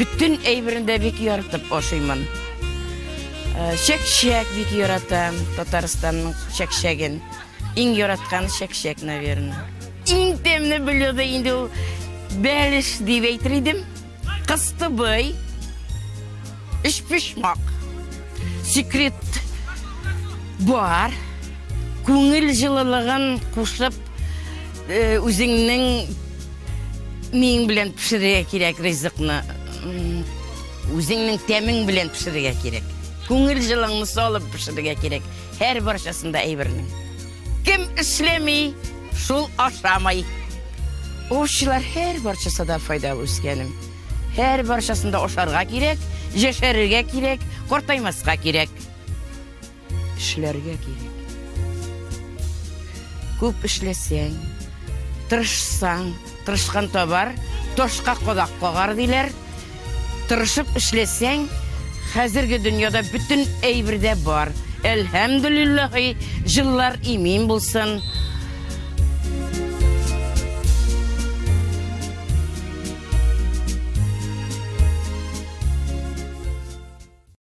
Bütün әйбірінде бек яратып ошаймын. Шек-шек бек яратам, Татарстанның шек-шегін. Ең яратқаны шек-шек, наверное. Ең темні біледі, енді ол бәліш деп әйтірдім. Қысты бай, үш пішмақ. Секрет бар, көңіл жылылығын қушып, өзіңнің мен білен пішіре керек ризықны, өзіңнің тәмің білен пішіре керек. Көңіл жылыңны солып пішіре керек. Әр баршасында әйбірінің. Кім ішлемей, шул ашамай. Ошылар әр баршасында файда өскенім. Әр баршасында ошарға керек, жешерге керек, қортаймасқа керек. Ішлерге керек. Көп ішлесең, тырышсаң, тырышқан табар, тошқа қодақ қоғар дейлер. Тырышып ішлесең, қазіргі дүнияда бүтін әйбірде бар. Әлхәмдүлиллахи, жыллар имен болсын.